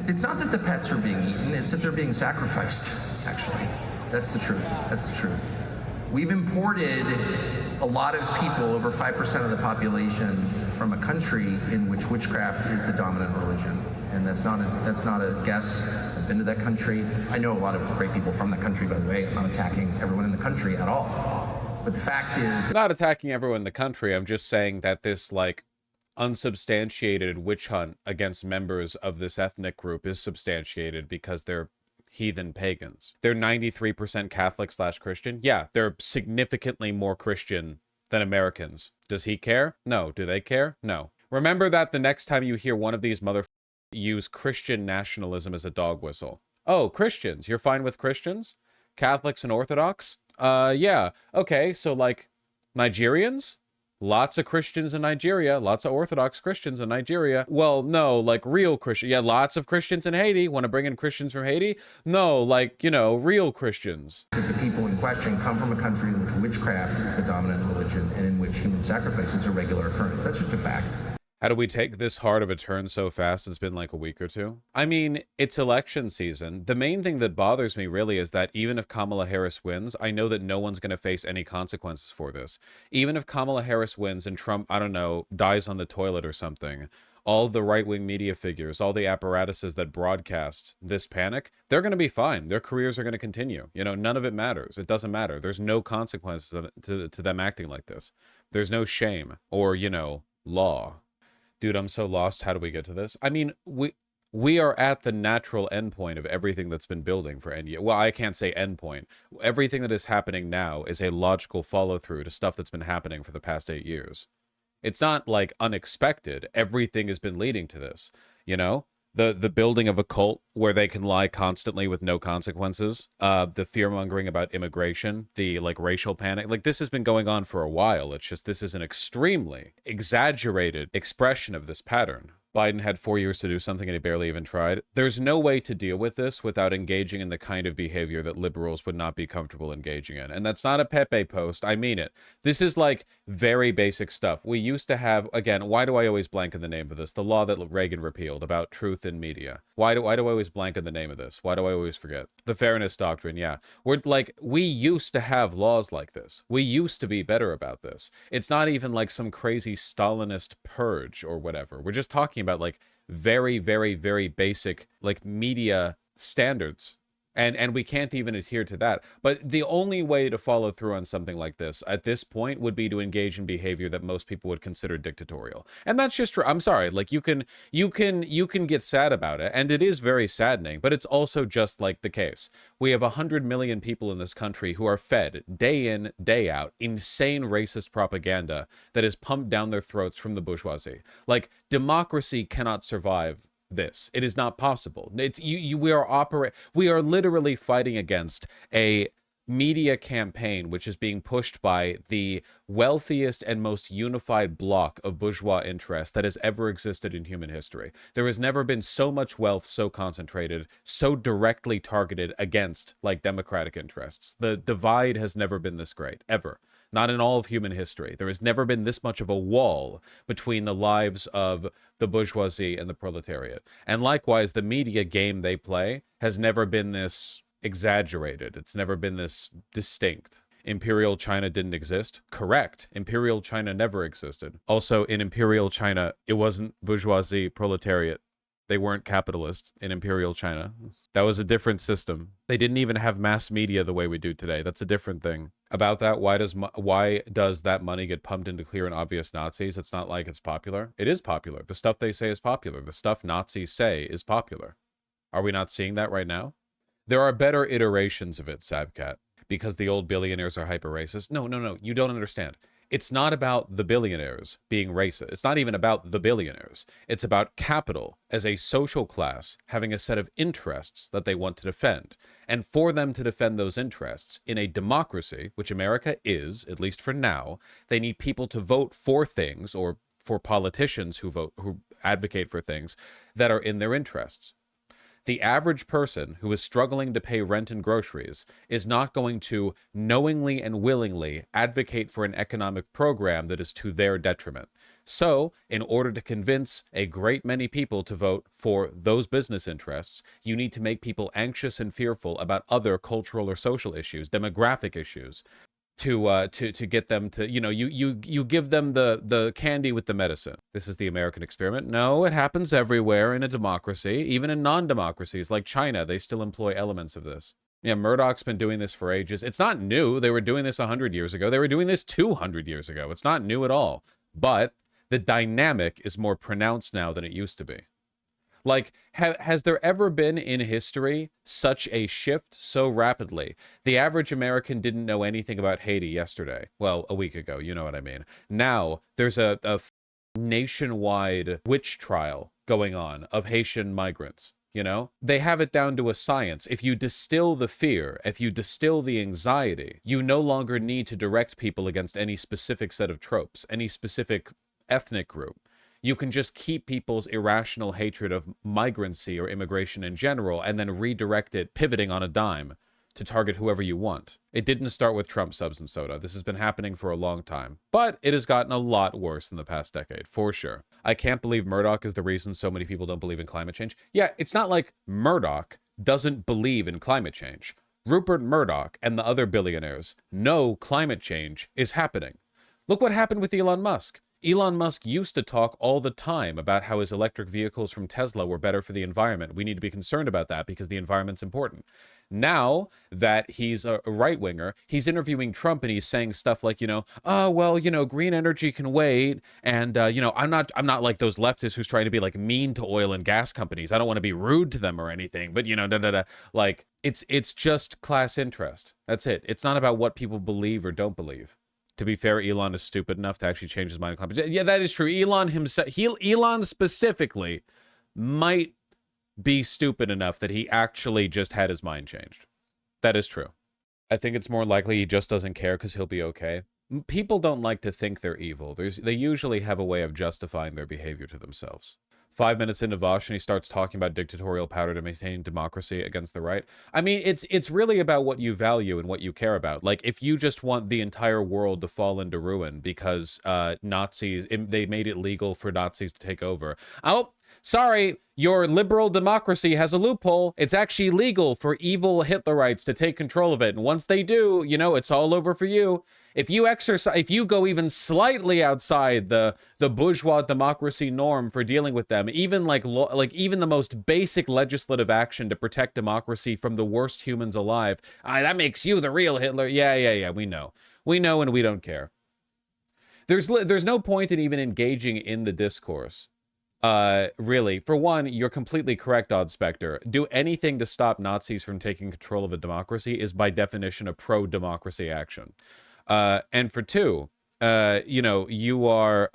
It's not that the pets are being eaten, it's that they're being sacrificed, actually. That's the truth. That's the truth. We've imported a lot of people, over 5% of the population, from a country in which witchcraft is the dominant religion. And that's not a guess. I've been to that country. I know a lot of great people from that country, by the way. I'm not attacking everyone in the country at all. But the fact is... Not attacking everyone in the country. I'm just saying that this, like, unsubstantiated witch hunt against members of this ethnic group is substantiated because they're heathen pagans. They're 93% Catholic/Christian. Yeah, they're significantly more Christian than Americans. Does he care? No. Do they care? No. Remember that the next time you hear one of these motherfuckers use Christian nationalism as a dog whistle. Oh, Christians. You're fine with Christians? Catholics and Orthodox? Yeah. Okay, so like Nigerians? Lots of Christians in Nigeria, lots of Orthodox Christians in Nigeria. Well, no, like real Christians. Yeah, lots of Christians in Haiti. Want to bring in Christians from Haiti? No, like, you know, real Christians. The people in question come from a country in which witchcraft is the dominant religion and in which human sacrifice is a regular occurrence. That's just a fact. How do we take this hard of a turn so fast? It's been like a week or two. I mean, it's election season. The main thing that bothers me really is that even if Kamala Harris wins, I know that no one's going to face any consequences for this. Even if Kamala Harris wins and Trump, I don't know, dies on the toilet or something, all the right-wing media figures, all the apparatuses that broadcast this panic, they're going to be fine. Their careers are going to continue. You know, none of it matters. It doesn't matter. There's no consequences to them acting like this. There's no shame or, you know, law. Dude, I'm so lost. How do we get to this? I mean, we are at the natural endpoint of everything that's been building for NU. Well, I can't say endpoint. Everything that is happening now is a logical follow-through to stuff that's been happening for the past 8 years. It's not, like, unexpected. Everything has been leading to this, you know? The building of a cult where they can lie constantly with no consequences, the fear-mongering about immigration, the, like, racial panic. Like, this has been going on for a while. It's just this is an extremely exaggerated expression of this pattern. Biden had 4 years to do something and he barely even tried. There's no way to deal with this without engaging in the kind of behavior that liberals would not be comfortable engaging in. And that's not a Pepe post. I mean it. This is like very basic stuff. We used to have, again, why do I always blank in the name of this? The law that Reagan repealed about truth in media. Why do I always blank in the name of this? Why do I always forget? The fairness doctrine, yeah. We used to have laws like this. We used to be better about this. It's not even like some crazy Stalinist purge or whatever. We're just talking about like very, very, very basic like media standards. And we can't even adhere to that. But the only way to follow through on something like this at this point would be to engage in behavior that most people would consider dictatorial. And that's just true. I'm sorry. Like you can get sad about it, and it is very saddening, but it's also just like the case. We have 100 million people in this country who are fed day in, day out, insane racist propaganda that is pumped down their throats from the bourgeoisie. Like democracy cannot survive this. It is not possible. It's we are literally fighting against a media campaign which is being pushed by the wealthiest and most unified bloc of bourgeois interest that has ever existed in human history. There has never been so much wealth so concentrated, so directly targeted against like democratic interests. The divide has never been this great, ever. Not in all of human history. There has never been this much of a wall between the lives of the bourgeoisie and the proletariat. And likewise, the media game they play has never been this exaggerated. It's never been this distinct. Imperial China didn't exist? Correct. Imperial China never existed. Also, in Imperial China, it wasn't bourgeoisie, proletariat. They weren't capitalist in Imperial China. That was a different system. They didn't even have mass media the way we do today. That's a different thing. About that, why does that money get pumped into clear and obvious Nazis? It's not like it's popular. It is popular. The stuff they say is popular. The stuff Nazis say is popular. Are we not seeing that right now? There are better iterations of it, Sabcat, because the old billionaires are hyper-racist. No, you don't understand. It's not about the billionaires being racist. It's not even about the billionaires. It's about capital as a social class having a set of interests that they want to defend. And for them to defend those interests in a democracy, which America is, at least for now, they need people to vote for things, or for politicians who advocate for things that are in their interests. The average person who is struggling to pay rent and groceries is not going to knowingly and willingly advocate for an economic program that is to their detriment. So, in order to convince a great many people to vote for those business interests, you need to make people anxious and fearful about other cultural or social issues, demographic issues, to get them to, you give them the candy with the medicine. This is the American experiment. No, it happens everywhere in a democracy. Even in non-democracies like China, they still employ elements of this. Yeah, Murdoch's been doing this for ages. It's not new. They were doing this 100 years ago. They were doing this 200 years ago. It's not new at all. But the dynamic is more pronounced now than it used to be. Like, has there ever been in history such a shift so rapidly? The average American didn't know anything about Haiti yesterday. Well, a week ago, you know what I mean. Now, there's a nationwide witch trial going on of Haitian migrants. You know, they have it down to a science. If you distill the fear, if you distill the anxiety, you no longer need to direct people against any specific set of tropes, any specific ethnic group. You can just keep people's irrational hatred of migrancy or immigration in general and then redirect it, pivoting on a dime to target whoever you want. It didn't start with Trump subs and soda. This has been happening for a long time, but it has gotten a lot worse in the past decade, for sure. I can't believe Murdoch is the reason so many people don't believe in climate change. Yeah, it's not like Murdoch doesn't believe in climate change. Rupert Murdoch and the other billionaires know climate change is happening. Look what happened with Elon Musk. Elon Musk used to talk all the time about how his electric vehicles from Tesla were better for the environment. We need to be concerned about that because the environment's important. Now that he's a right-winger, he's interviewing Trump and he's saying stuff like, green energy can wait. And, I'm not like those leftists who's trying to be like mean to oil and gas companies. I don't want to be rude to them or anything, but like it's just class interest. That's it. It's not about what people believe or don't believe. To be fair, Elon is stupid enough to actually change his mind on climate change. Yeah, that is true. Elon himself, Elon specifically might be stupid enough that he actually just had his mind changed. That is true. I think it's more likely he just doesn't care because he'll be okay. People don't like to think they're evil. They usually have a way of justifying their behavior to themselves. 5 minutes into Vosh and he starts talking about dictatorial power to maintain democracy against the right. I mean, it's really about what you value and what you care about. Like, if you just want the entire world to fall into ruin because Nazis, they made it legal for Nazis to take over. Oh, sorry, your liberal democracy has a loophole. It's actually legal for evil Hitlerites to take control of it. And once they do, it's all over for you. If you go even slightly outside the bourgeois democracy norm for dealing with them, even like even the most basic legislative action to protect democracy from the worst humans alive, that makes you the real Hitler. Yeah, we know, and we don't care. There's no point in even engaging in the discourse. Really, for one, you're completely correct, Odd Spectre. Do anything to stop Nazis from taking control of a democracy is by definition a pro-democracy action. And for two, you are,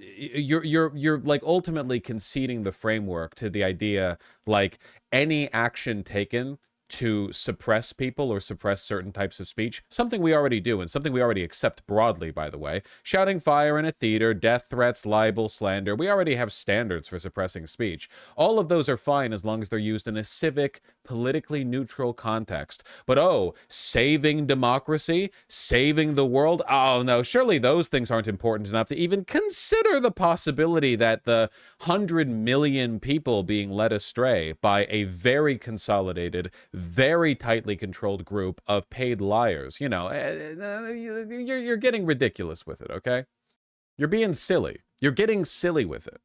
you're like ultimately conceding the framework to the idea, like any action taken to suppress people or suppress certain types of speech, something we already do and something we already accept broadly, by the way. Shouting fire in a theater, death threats, libel, slander. We already have standards for suppressing speech. All of those are fine as long as they're used in a civic, politically neutral context. But saving democracy, saving the world, oh no, surely those things aren't important enough to even consider the possibility that the 100 million people being led astray by a very consolidated, very tightly controlled group of paid liars. You're getting ridiculous with it, okay? You're being silly. You're getting silly with it.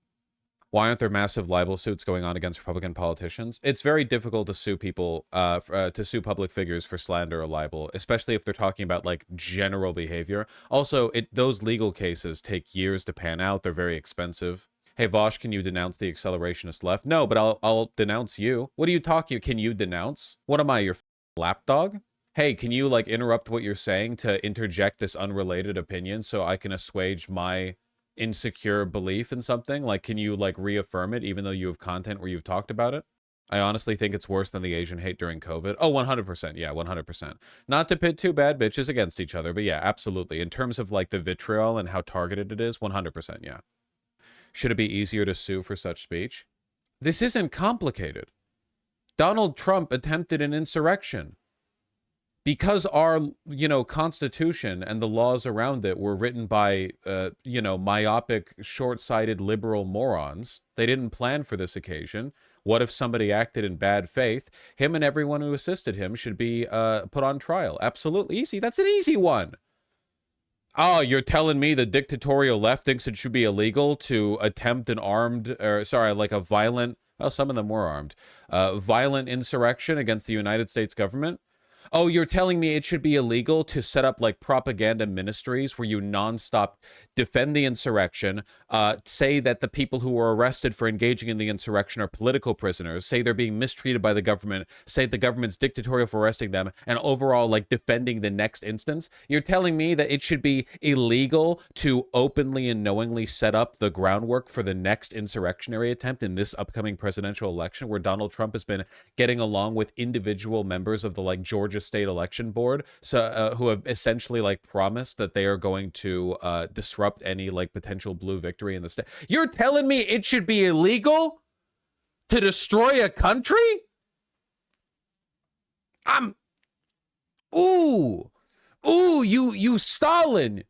Why aren't there massive libel suits going on against Republican politicians? It's very difficult to sue people, to sue public figures for slander or libel, especially if they're talking about like general behavior. Also, those legal cases take years to pan out. They're very expensive. Hey, Vosh, can you denounce the accelerationist left? No, but I'll denounce you. What are you talking? Can you denounce? What am I, your lapdog? Hey, can you like interrupt what you're saying to interject this unrelated opinion so I can assuage my insecure belief in something? Like, can you like reaffirm it even though you have content where you've talked about it? I honestly think it's worse than the Asian hate during COVID. Oh, 100%. Yeah, 100%. Not to pit two bad bitches against each other, but yeah, absolutely. In terms of like the vitriol and how targeted it is, 100%, yeah. Should it be easier to sue for such speech? This isn't complicated. Donald Trump attempted an insurrection. Because our, Constitution and the laws around it were written by, myopic, short-sighted liberal morons, they didn't plan for this occasion. What if somebody acted in bad faith? Him and everyone who assisted him should be put on trial. Absolutely easy. That's an easy one. Oh, you're telling me the dictatorial left thinks it should be illegal to attempt a violent, well, some of them were armed, violent insurrection against the United States government? Oh, you're telling me it should be illegal to set up like propaganda ministries where you nonstop defend the insurrection, say that the people who were arrested for engaging in the insurrection are political prisoners, say they're being mistreated by the government, say the government's dictatorial for arresting them, and overall like defending the next instance? You're telling me that it should be illegal to openly and knowingly set up the groundwork for the next insurrectionary attempt in this upcoming presidential election, where Donald Trump has been getting along with individual members of the like Georgia State Election Board, so who have essentially like promised that they are going to disrupt any like potential blue victory in the state? You're telling me it should be illegal to destroy a country? You Stalin,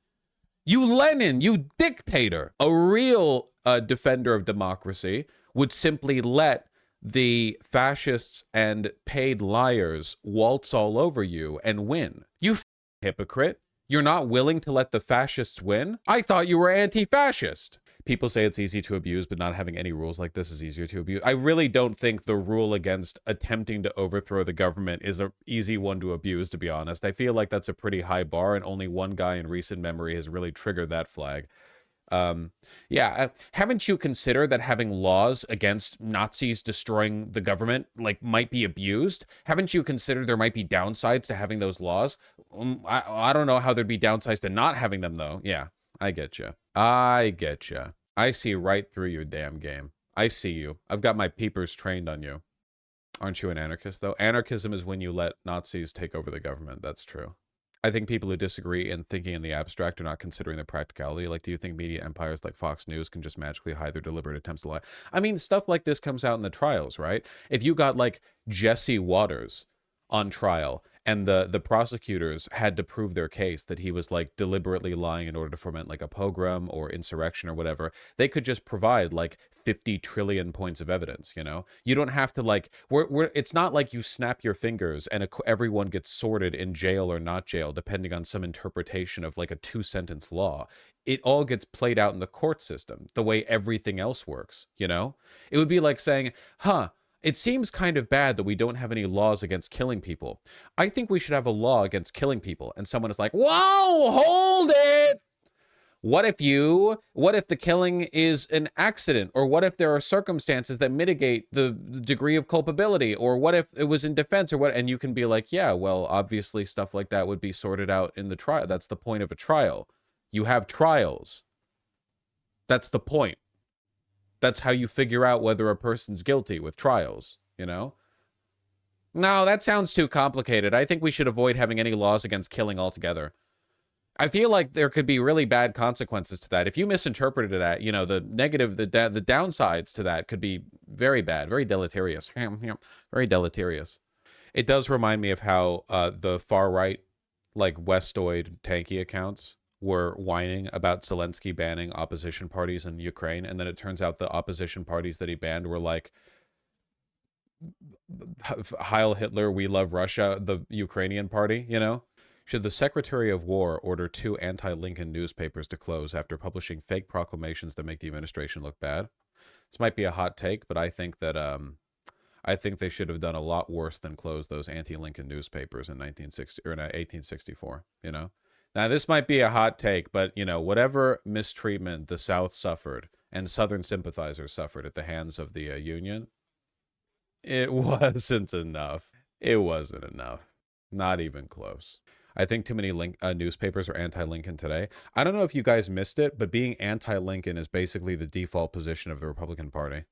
you Lenin, you dictator. A real defender of democracy would simply let the fascists and paid liars waltz all over you and win. You hypocrite. You're not willing to let the fascists win? I thought you were anti-fascist. People say it's easy to abuse, but not having any rules like this is easier to abuse. I really don't think the rule against attempting to overthrow the government is an easy one to abuse, to be honest. I feel like that's a pretty high bar, and only one guy in recent memory has really triggered that flag. Haven't you considered that having laws against Nazis destroying the government like might be abused? Haven't you considered there might be downsides to having those laws? I don't know how there'd be downsides to not having them, though. Yeah, I get you. I see right through your damn game. I see you. I've got my peepers trained on you. Aren't you an anarchist, though? Anarchism is when you let Nazis take over the government. That's true. I think people who disagree in thinking in the abstract are not considering the practicality. Like, do you think media empires like Fox News can just magically hide their deliberate attempts to lie? I mean, stuff like this comes out in the trials, right? If you got, like, Jesse Waters on trial and the prosecutors had to prove their case that he was, like, deliberately lying in order to foment, like, a pogrom or insurrection or whatever, they could just provide, like, 50 trillion points of evidence, you know? You don't have to, like, it's not like you snap your fingers and everyone gets sorted in jail or not jail, depending on some interpretation of, like, a 2-sentence law. It all gets played out in the court system, the way everything else works, you know? It would be like saying, it seems kind of bad that we don't have any laws against killing people. I think we should have a law against killing people. And someone is like, whoa, hold it! What if the killing is an accident? Or what if there are circumstances that mitigate the degree of culpability? Or what if it was in defense or what? And you can be like, yeah, well, obviously stuff like that would be sorted out in the trial. That's the point of a trial. You have trials. That's the point. That's how you figure out whether a person's guilty, with trials, you know? No, that sounds too complicated. I think we should avoid having any laws against killing altogether. I feel like there could be really bad consequences to that. If you misinterpreted that, you know, the downsides to that could be very bad, very deleterious. Very deleterious. It does remind me of how the far right, like Westoid tanky accounts, were whining about Zelensky banning opposition parties in Ukraine, and then it turns out the opposition parties that he banned were like Heil Hitler, We Love Russia, the Ukrainian party, you know? Should the Secretary of War order 2 anti-Lincoln newspapers to close after publishing fake proclamations that make the administration look bad? This might be a hot take, but I think that I think they should have done a lot worse than close those anti-Lincoln newspapers in 1864, you know? Now, this might be a hot take, but, you know, whatever mistreatment the South suffered and Southern sympathizers suffered at the hands of the Union, it wasn't enough. It wasn't enough. Not even close. I think too many newspapers are anti-Lincoln today. I don't know if you guys missed it, but being anti-Lincoln is basically the default position of the Republican Party.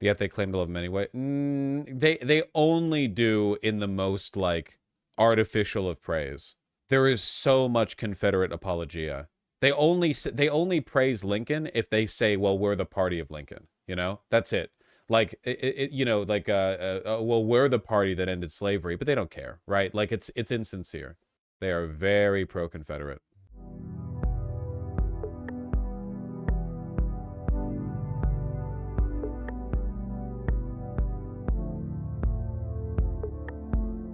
Yet they claim to love him anyway. They only do in the most, like, artificial of praise. There is so much Confederate apologia. They only praise Lincoln if they say, well, we're the party of Lincoln. You know, that's it. Like you know, like well, we're the party that ended slavery, but they don't care, right? Like it's insincere. They are very pro-Confederate.